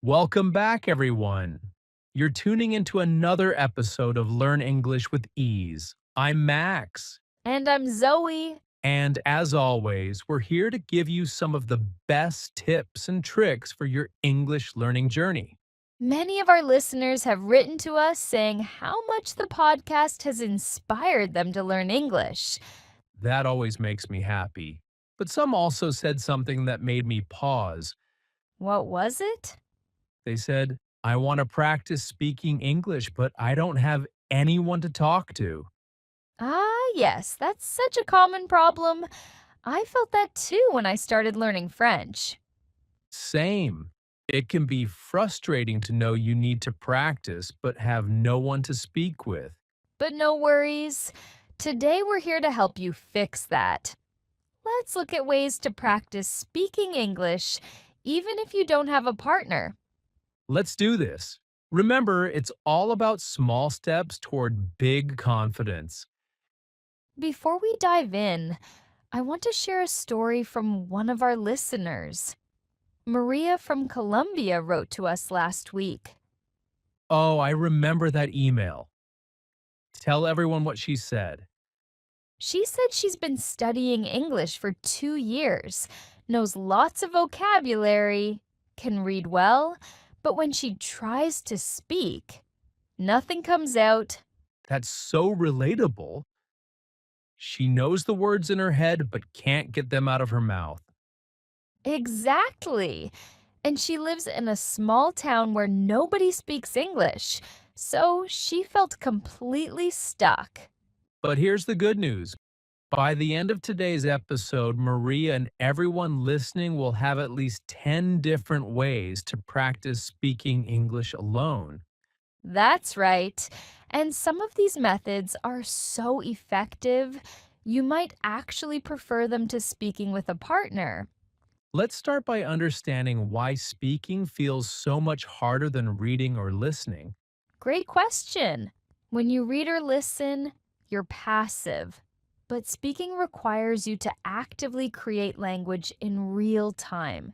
Welcome back, everyone. You're tuning into another episode of Learn English with Ease. I'm Max, And I'm Zoe. and as always, we're here to give you some of the best tips and tricks for your English learning journey. Many of our listeners have written to us saying how much the podcast has inspired them to learn English. That always makes me happy. But some also said something that made me pause. What was it? They said, I want to practice speaking English, but I don't have anyone to talk to. Yes, that's such a common problem. I felt that too when I started learning French. Same. It can be frustrating to know you need to practice but have no one to speak with. But no worries. Today we're here to help you fix that. Let's look at ways to practice speaking English even if you don't have a partner. Let's do this. Remember, it's all about small steps toward big confidence. Before we dive in, I want to share a story from one of our listeners. Maria from Colombia wrote to us last week. Oh, I remember that email. Tell everyone what she said. She said she's been studying English for 2 years, knows lots of vocabulary, can read well, but when she tries to speak, nothing comes out. That's so relatable. She knows the words in her head but can't get them out of her mouth. Exactly. And she lives in a small town where nobody speaks English, so she felt completely stuck. But here's the good news. By the end of today's episode, Maria and everyone listening will have at least 10 different ways to practice speaking English alone. That's right. And some of these methods are so effective, you might actually prefer them to speaking with a partner. Let's start by understanding why speaking feels so much harder than reading or listening. Great question. When you read or listen, you're passive. But speaking requires you to actively create language in real time.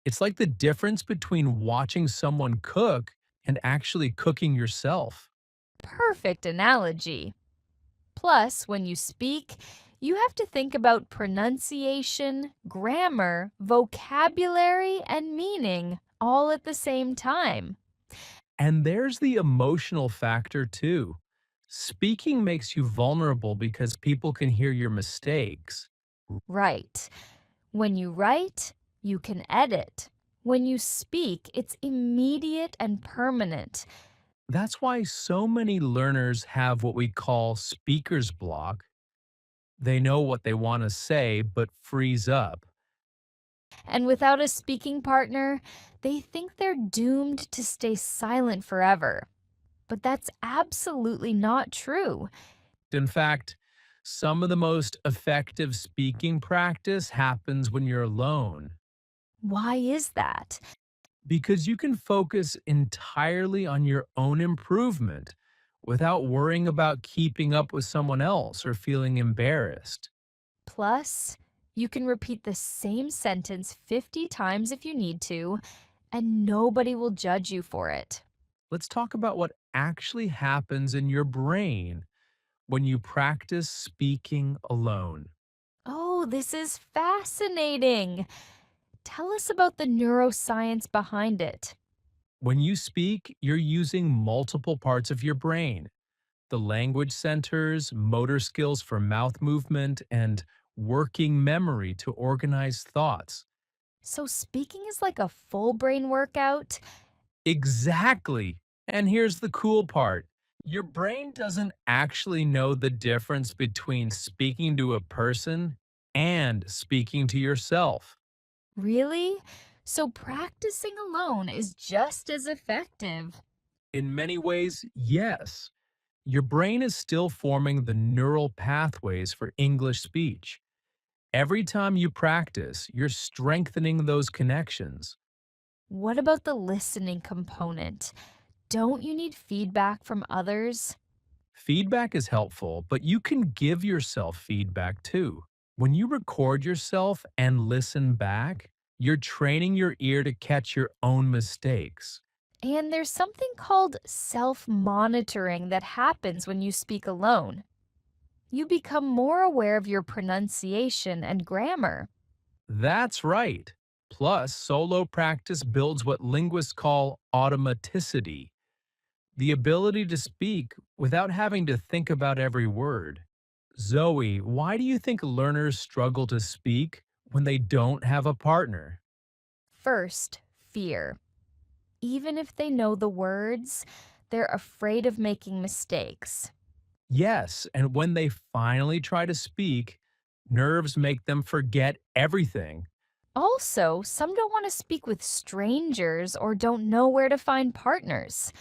It's like the difference between watching someone cook and actually cooking yourself. Perfect analogy. Plus, when you speak, you have to think about pronunciation, grammar, vocabulary, and meaning all at the same time. And there's the emotional factor too. Speaking makes you vulnerable because people can hear your mistakes. Right. When you write, you can edit. When you speak, it's immediate and permanent. That's why so many learners have what we call speaker's block. They know what they want to say, but freeze up. And without a speaking partner, they think they're doomed to stay silent forever. But that's absolutely not true. In fact, some of the most effective speaking practice happens when you're alone Why is that? because you can focus entirely on your own improvement without worrying about keeping up with someone else or feeling embarrassed. Plus, you can repeat the same sentence 50 times if you need to, and nobody will judge you for it. Let's talk about what actually happens in your brain when you practice speaking alone. Oh, this is fascinating. Tell us about the neuroscience behind it. When you speak, you're using multiple parts of your brain: the language centers, motor skills for mouth movement, and working memory to organize thoughts. So, speaking is like a full brain workout? Exactly. And here's the cool part: your brain doesn't actually know the difference between speaking to a person and speaking to yourself. Really? So, practicing alone is just as effective. In many ways, yes. Your brain is still forming the neural pathways for English speech. Every time you practice, you're strengthening those connections. What about the listening component? Don't you need feedback from others? Feedback is helpful, but you can give yourself feedback too. When you record yourself and listen back, You're training your ear to catch your own mistakes. And there's something called self monitoring that happens when you speak alone. You become more aware of your pronunciation and grammar. That's right. Plus, solo practice builds what linguists call automaticity, the ability to speak without having to think about every word. Zoe, why do you think learners struggle to speak when they don't have a partner? First, fear. Even if they know the words, they're afraid of making mistakes. Yes, and when they finally try to speak, nerves make them forget everything. Also, some don't want to speak with strangers or don't know where to find partners.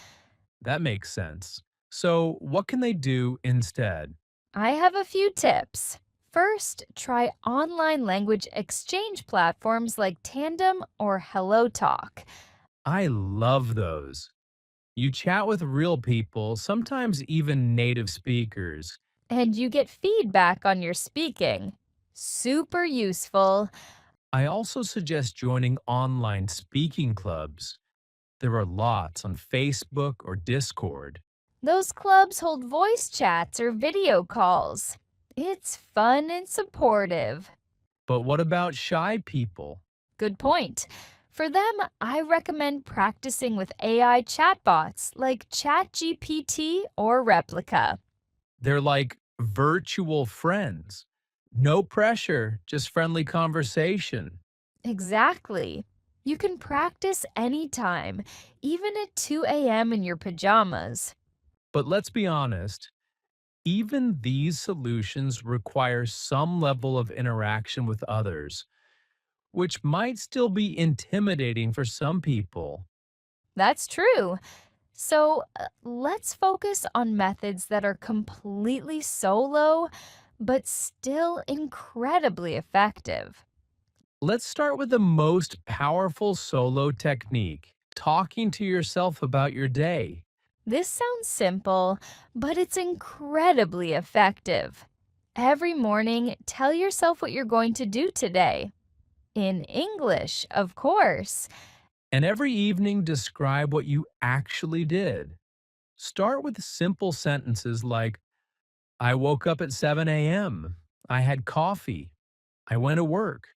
That makes sense. So, what can they do instead? I have a few tips. First, try online language exchange platforms like Tandem or HelloTalk. I love those. You chat with real people, sometimes even native speakers. And you get feedback on your speaking. Super useful. I also suggest joining online speaking clubs. There are lots on Facebook or Discord. Those clubs hold voice chats or video calls. It's fun and supportive. But what about shy people? Good point. For them, I recommend practicing with AI chatbots like ChatGPT or Replica. They're like virtual friends. No pressure, just friendly conversation. Exactly. You can practice anytime, even at 2 a.m. in your pajamas. But let's be honest, even these solutions require some level of interaction with others, which might still be intimidating for some people. That's true. So let's focus on methods that are completely solo, but still incredibly effective. Let's start with the most powerful solo technique, talking to yourself about your day. This sounds simple, but it's incredibly effective. Every morning, tell yourself what you're going to do today. In English, of course. And every evening, describe what you actually did. Start with simple sentences like, I woke up at 7 a.m. I had coffee. I went to work.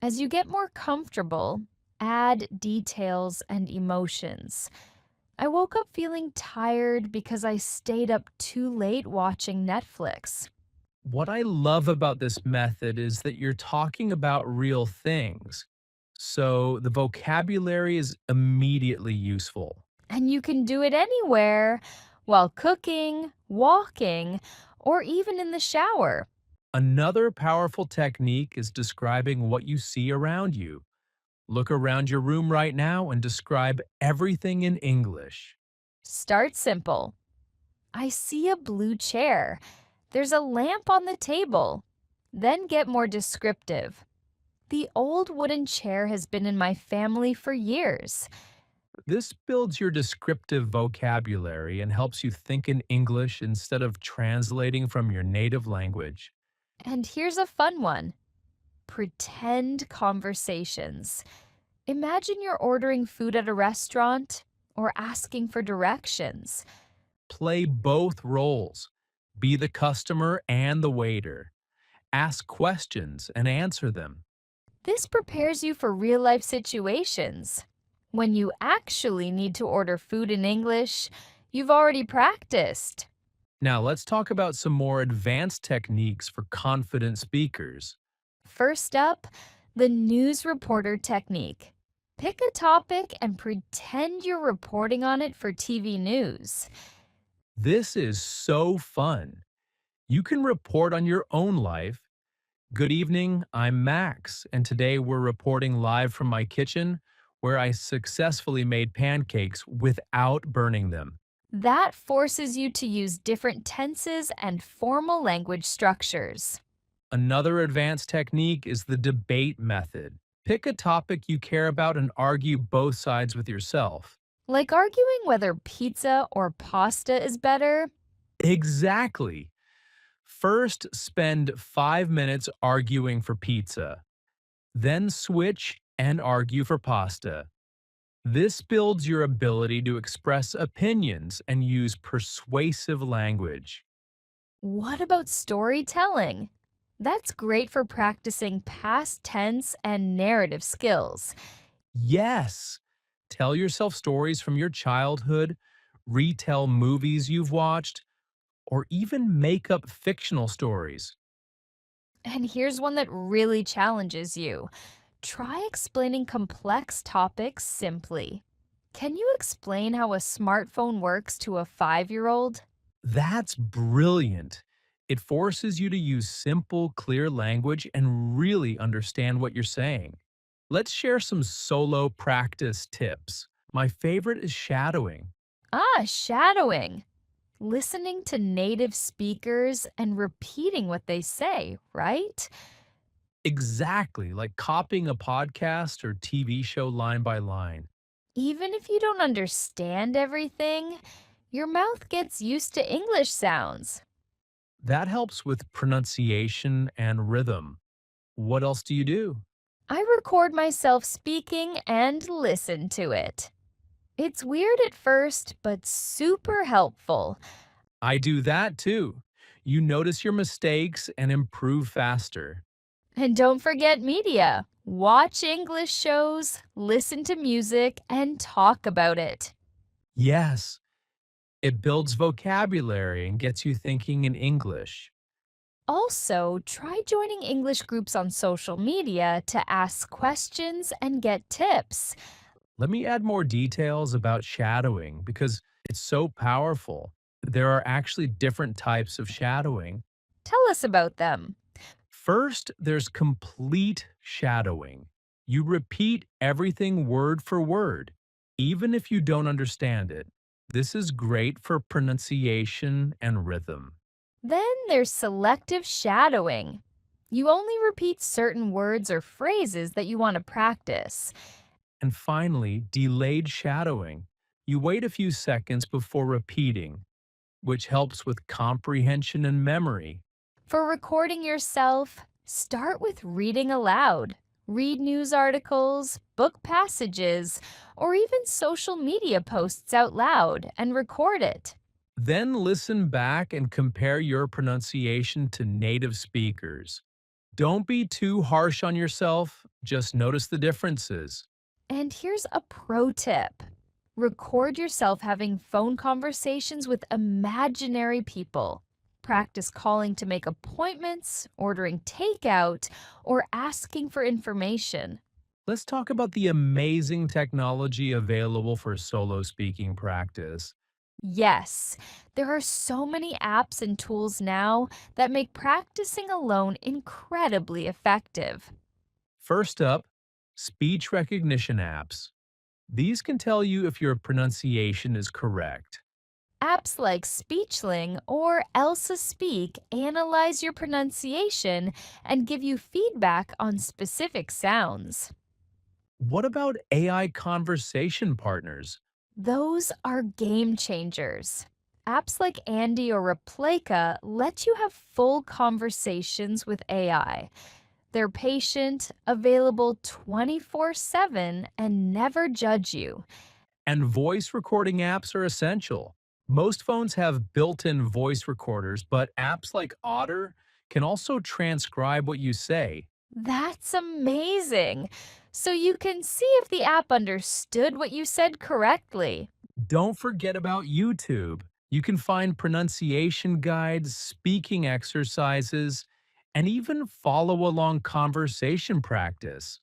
As you get more comfortable, add details and emotions. I woke up feeling tired because I stayed up too late watching Netflix. What I love about this method is that you're talking about real things. So the vocabulary is immediately useful. And you can do it anywhere while cooking, walking, or even in the shower. Another powerful technique is describing what you see around you. Look around your room right now and describe everything in English. Start simple. I see a blue chair. There's a lamp on the table. Then get more descriptive. The old wooden chair has been in my family for years. This builds your descriptive vocabulary and helps you think in English instead of translating from your native language. And here's a fun one: pretend conversations. Imagine you're ordering food at a restaurant or asking for directions. Play both roles. Be the customer and the waiter. Ask questions and answer them. This prepares you for real life situations. When you actually need to order food in English, you've already practiced. Now, let's talk about some more advanced techniques for confident speakers. First up, the news reporter technique. Pick a topic and pretend you're reporting on it for TV news. This is so fun. You can report on your own life. Good evening, I'm Max, and today we're reporting live from my kitchen where I successfully made pancakes without burning them. That forces you to use different tenses and formal language structures. Another advanced technique is the debate method. Pick a topic you care about and argue both sides with yourself. Like arguing whether pizza or pasta is better. Exactly. First, spend 5 minutes arguing for pizza. Then switch and argue for pasta. This builds your ability to express opinions and use persuasive language. What about storytelling? That's great for practicing past tense and narrative skills. Yes, tell yourself stories from your childhood, retell movies you've watched, or even make up fictional stories. And here's one that really challenges you. Try explaining complex topics simply. Can you explain how a smartphone works to a 5-year-old? That's brilliant. It forces you to use simple, clear language and really understand what you're saying. Let's share some solo practice tips. My favorite is shadowing. Shadowing. Listening to native speakers and repeating what they say, right? Exactly, like copying a podcast or TV show line by line. Even if you don't understand everything, your mouth gets used to English sounds. That helps with pronunciation and rhythm. What else do you do? I record myself speaking and listen to it. It's weird at first, but super helpful. I do that too. You notice your mistakes and improve faster. And don't forget media. Watch English shows, listen to music, and talk about it. Yes, it builds vocabulary and gets you thinking in English. Also, try joining English groups on social media to ask questions and get tips. Let me add more details about shadowing because it's so powerful. There are actually different types of shadowing. Tell us about them. First, there's complete shadowing. You repeat everything word for word, even if you don't understand it. This is great for pronunciation and rhythm. Then there's selective shadowing. You only repeat certain words or phrases that you want to practice. And finally, delayed shadowing. You wait a few seconds before repeating, which helps with comprehension and memory. For recording yourself, start with reading aloud. Read news articles, book passages, or even social media posts out loud and record it. Then listen back and compare your pronunciation to native speakers. Don't be too harsh on yourself, just notice the differences. And here's a pro tip. Record yourself having phone conversations with imaginary people. Practice calling to make appointments, ordering takeout, or asking for information. Let's talk about the amazing technology available for solo speaking practice. Yes, there are so many apps and tools now that make practicing alone incredibly effective. First up, speech recognition apps. These can tell you if your pronunciation is correct. Apps like Speechling or Elsa Speak analyze your pronunciation and give you feedback on specific sounds. What about AI conversation partners? Those are game changers. Apps like Andy or Replika let you have full conversations with AI. They're patient, available 24/7, and never judge you. And voice recording apps are essential. Most phones have built in voice recorders, but apps like Otter can also transcribe what you say. That's amazing. So you can see if the app understood what you said correctly. Don't forget about YouTube. You can find pronunciation guides, speaking exercises, and even follow along conversation practice.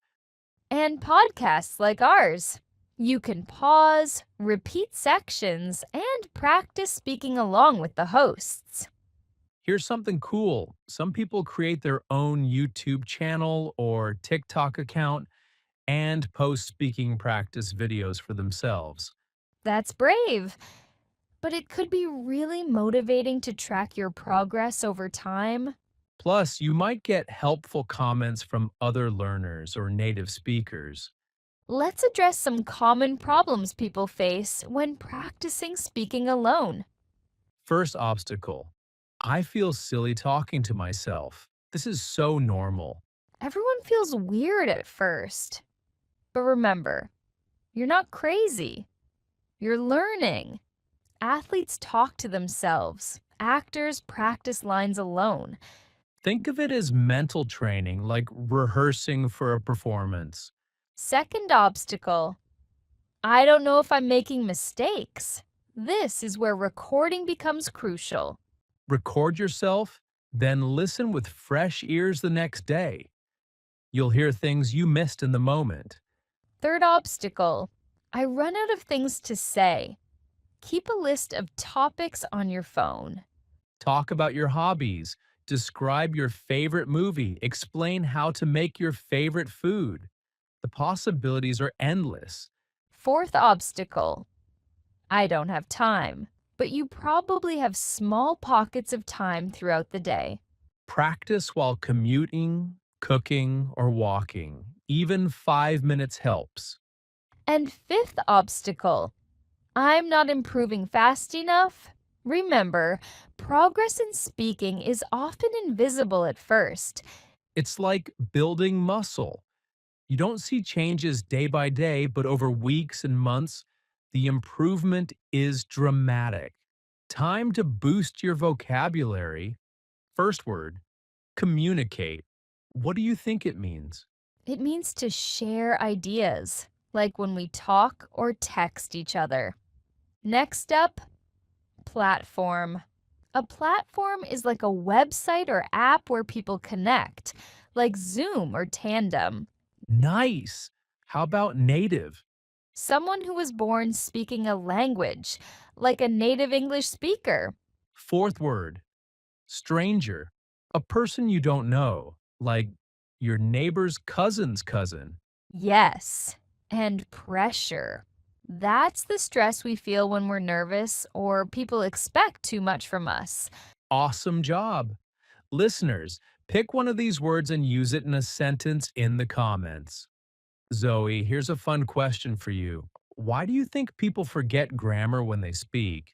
And podcasts like ours. You can pause, repeat sections, and practice speaking along with the hosts. Here's something cool. Some people create their own YouTube channel or TikTok account and post speaking practice videos for themselves. That's brave. But it could be really motivating to track your progress over time. Plus, you might get helpful comments from other learners or native speakers. Let's address some common problems people face when practicing speaking alone. First obstacle, I feel silly talking to myself. This is so normal. Everyone feels weird at first. But remember, you're not crazy. You're learning. Athletes talk to themselves. Actors practice lines alone. Think of it as mental training, like rehearsing for a performance. Second obstacle, I don't know if I'm making mistakes. This is where recording becomes crucial. Record yourself, then listen with fresh ears the next day. You'll hear things you missed in the moment. Third obstacle, I run out of things to say. Keep a list of topics on your phone. Talk about your hobbies. Describe your favorite movie. Explain how to make your favorite food. The possibilities are endless. Fourth obstacle, I don't have time. But you probably have small pockets of time throughout the day. Practice while commuting, cooking, or walking. Even 5 minutes helps. And fifth obstacle, I'm not improving fast enough. Remember, progress in speaking is often invisible at first. It's like building muscle. You don't see changes day by day, but over weeks and months, the improvement is dramatic. Time to boost your vocabulary. First word, communicate. What do you think it means? It means to share ideas, like when we talk or text each other. Next up, platform. A platform is like a website or app where people connect, like Zoom or Tandem. Nice. How about native? Someone who was born speaking a language, like a native English speaker. Fourth word, stranger. A person you don't know, like your neighbor's cousin's cousin. Yes, and pressure. That's the stress we feel when we're nervous or people expect too much from us. Awesome job. Listeners, pick one of these words and use it in a sentence in the comments. Zoe, here's a fun question for you. Why do you think people forget grammar when they speak?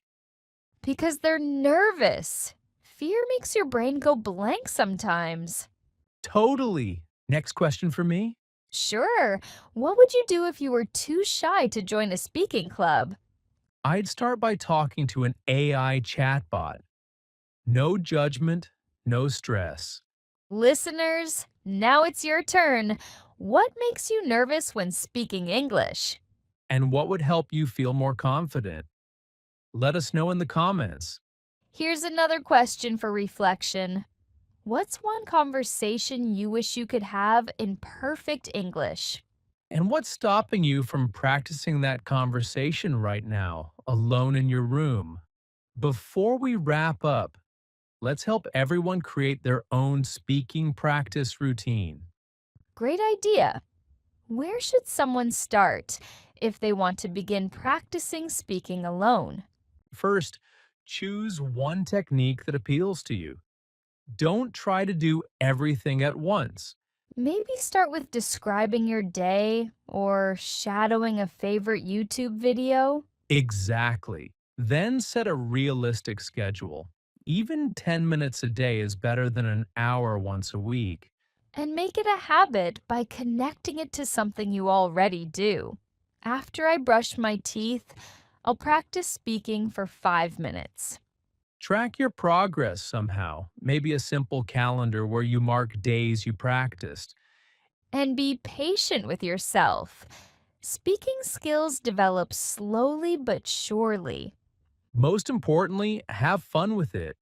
Because they're nervous. Fear makes your brain go blank sometimes. Totally. Next question for me. Sure, what would you do if you were too shy to join a speaking club? I'd start by talking to an AI chatbot. No judgment, no stress. Listeners, now it's your turn. What makes you nervous when speaking English? And what would help you feel more confident? Let us know in the comments. Here's another question for reflection. What's one conversation you wish you could have in perfect English? And what's stopping you from practicing that conversation right now, alone in your room? Before we wrap up, let's help everyone create their own speaking practice routine. Great idea. Where should someone start if they want to begin practicing speaking alone? First, choose one technique that appeals to you. Don't try to do everything at once. Maybe start with describing your day or shadowing a favorite YouTube video. Exactly. Then set a realistic schedule. Even 10 minutes a day is better than an hour once a week. And make it a habit by connecting it to something you already do. After I brush my teeth, I'll practice speaking for 5 minutes. Track your progress somehow, maybe a simple calendar where you mark days you practiced. And be patient with yourself. Speaking skills develop slowly but surely. Most importantly, have fun with it.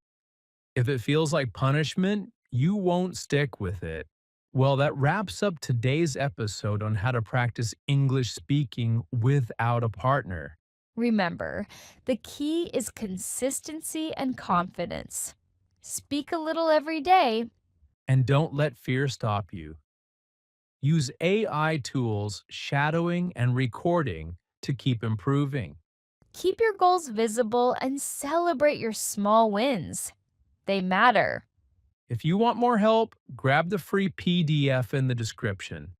If it feels like punishment, you won't stick with it. Well, that wraps up today's episode on how to practice English speaking without a partner. Remember, the key is consistency and confidence. Speak a little every day. And don't let fear stop you. Use AI tools, shadowing, and recording to keep improving. Keep your goals visible and celebrate your small wins. They matter. If you want more help, grab the free PDF in the description.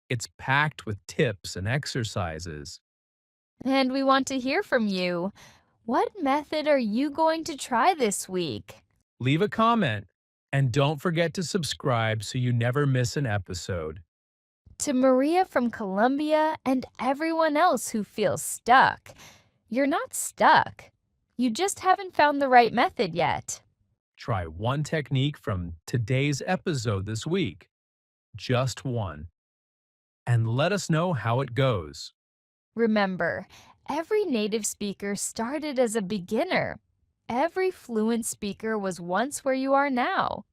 It's packed with tips and exercises. And we want to hear from you. What method are you going to try this week? Leave a comment and don't forget to subscribe so you never miss an episode. To Maria from Colombia and everyone else who feels stuck, you're not stuck. You just haven't found the right method yet. Try one technique from today's episode this week, just one, and let us know how it goes. Remember, every native speaker started as a beginner. Every fluent speaker was once where you are now.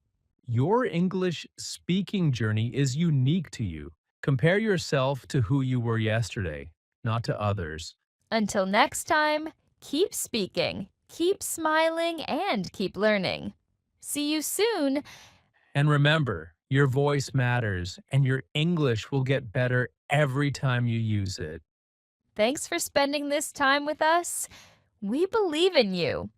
Your English speaking journey is unique to you. Compare yourself to who you were yesterday, not to others. Until next time, keep speaking, keep smiling, and keep learning. See you soon. And remember, your voice matters, and your English will get better every time you use it. Thanks for spending this time with us. We believe in you.